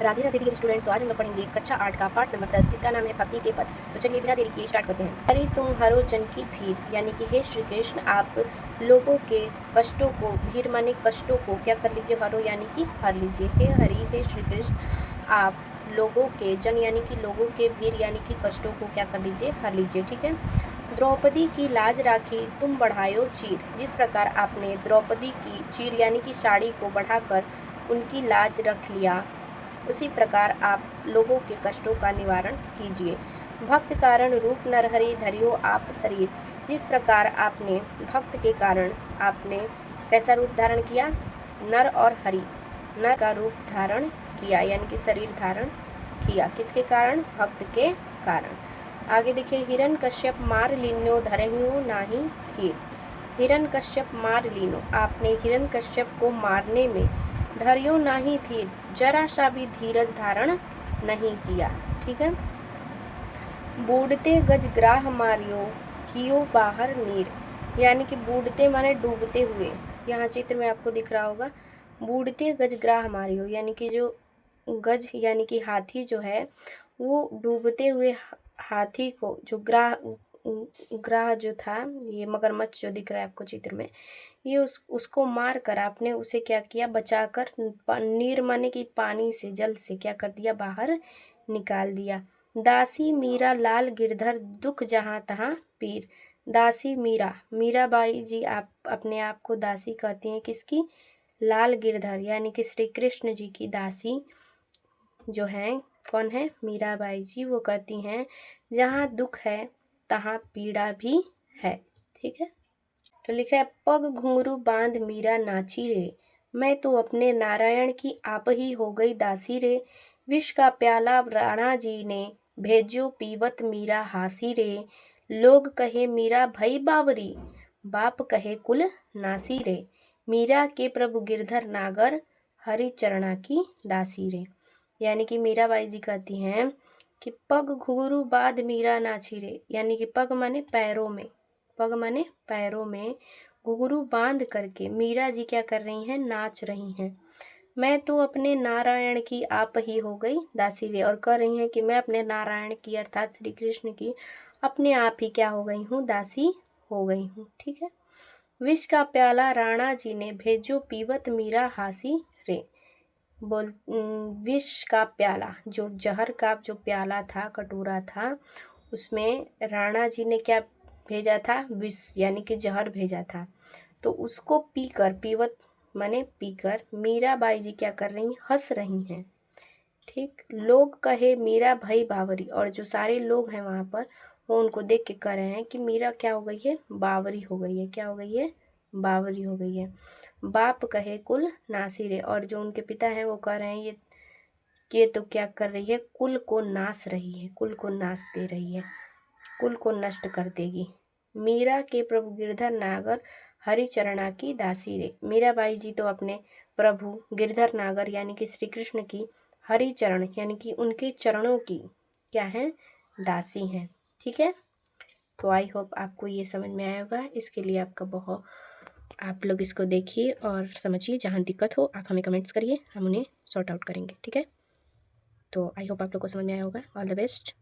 Radhe Radhe dear students. तो आज हम लोग पढ़ेंगे कक्षा 8 का पाठ नंबर 10 जिसका नाम है भक्ति के पद। तो चलिए बिना देरी किए स्टार्ट करते हैं। हरि तुम हरो जन की भीड़, यानी कि हे श्री कृष्ण आप लोगों के कष्टों को, भीड़ माने कष्टों को क्या कर लीजिए, हरो यानी कि हर लीजिए। हे हरि हे श्री कृष्ण आप लोगों के, जन यानी कि लोगों के, भीड़ यानी कि कष्टों को क्या कर लीजिए, हर लीजिए। ठीक है। द्रौपदी की लाज राखी तुम बढ़ायो चीर, जिस प्रकार आपने द्रौपदी की चीर यानी कि साड़ी को बढ़ाकर उनकी लाज रख लिया, उसी प्रकार आप लोगों के कष्टों का निवारण कीजिए। भक्त कारण रूप नरहरि धरियो आप शरीर, जिस प्रकार आपने भक्त के कारण आपने कैसा रूप धारण किया, नर और हरि, नर का रूप धारण किया यानी कि शरीर धारण किया। किसके कारण? भक्त के कारण। आगे देखिए, हिरण्यकश्यप मार लीन्यो धरहियो नाही थीर। हिरण्यकश्यप मार लीनो, आपने हिरण्यकश्यप को मारने में धैर्यो नहीं थी, जरा सा भी धीरज धारण नहीं किया। ठीक है। बूढ़ते गजग्राह मारियो कियो बाहर नीर, यानी कि बूढ़ते माने डूबते हुए, यहाँ चित्र में आपको दिख रहा होगा। बूढ़ते गजग्राह मारियो यानी कि जो गज यानी कि हाथी जो है वो डूबते हुए हाथी को, जो ग्राह ग्राह जो था, ये मगरमच्छ जो दिख रहा है आपको चित्र में, ये उसको मार कर आपने उसे क्या किया, बचाकर नीर माने की पानी से, जल से क्या कर दिया, बाहर निकाल दिया। दासी मीरा लाल गिरधर दुख जहाँ तहाँ पीर। दासी मीरा, मीराबाई जी आप अपने आप को दासी कहती हैं, किसकी? लाल गिरधर यानी कि श्री कृष्ण जी की दासी जो है, कौन है? मीराबाई जी। वो कहती हैं जहाँ दुख है तहाँ पीड़ा भी है। ठीक है। तो लिखा है, पग घुंघरू बांध मीरा नाची रे, मैं तो अपने नारायण की आप ही हो गई दासी रे। विष का प्याला राणा जी ने भेजो पीवत मीरा हासी रे। लोग कहे मीरा भई बावरी, बाप कहे कुल नासी रे। मीरा के प्रभु गिरधर नागर, हरि चरणा की दासी रे। यानी कि मीराबाई जी कहती हैं कि पग घुंघरू बांध मीरा नाची रे, यानी कि पग माने पैरों में, पग माने पैरों में घुंघरू बांध करके मीरा जी क्या कर रही हैं, नाच रही हैं। मैं तो अपने नारायण की आप ही हो गई दासी रे, और कह रही हैं कि मैं अपने नारायण की अर्थात श्री कृष्ण की अपने आप ही क्या हो गई हूँ, दासी हो गई हूँ। ठीक है। विष का प्याला राणा जी ने भेजो पीवत मीरा हासी रे। विष का प्याला, जो जहर का जो प्याला था, कटोरा था, उसमें राणा जी ने क्या भेजा था, विष यानी कि जहर भेजा था। तो उसको पीकर, पीवत माने पीकर, मीराबाई जी क्या कर रही, हंस रही हैं। ठीक। लोग कहे मीरा भई बावरी, और जो सारे लोग हैं वहाँ पर वो उनको देख के कह रहे हैं कि मीरा क्या हो गई है, बावरी हो गई है। क्या हो गई है? बावरी हो गई है। बाप कहे कुल नासिरे, और जो उनके पिता हैं वो कह रहे हैं ये तो क्या कर रही है, कुल को नाश रही है, कुल को नाश दे रही है, कुल को नष्ट कर देगी। मीरा के प्रभु गिरधर नागर, हरि चरणा की दासी रे। मीराबाई जी तो अपने प्रभु गिरधर नागर यानी कि श्री कृष्ण की हरि चरण यानी कि उनके चरणों की क्या है, दासी हैं। ठीक है। तो आई होप आपको ये समझ में आया होगा। इसके लिए आपका बहुत, आप लोग इसको देखिए और समझिए। जहाँ दिक्कत हो आप हमें कमेंट्स करिए, हम उन्हें सॉर्ट आउट करेंगे। ठीक है। तो आई होप आप लोग को समझ में आया होगा। All the best.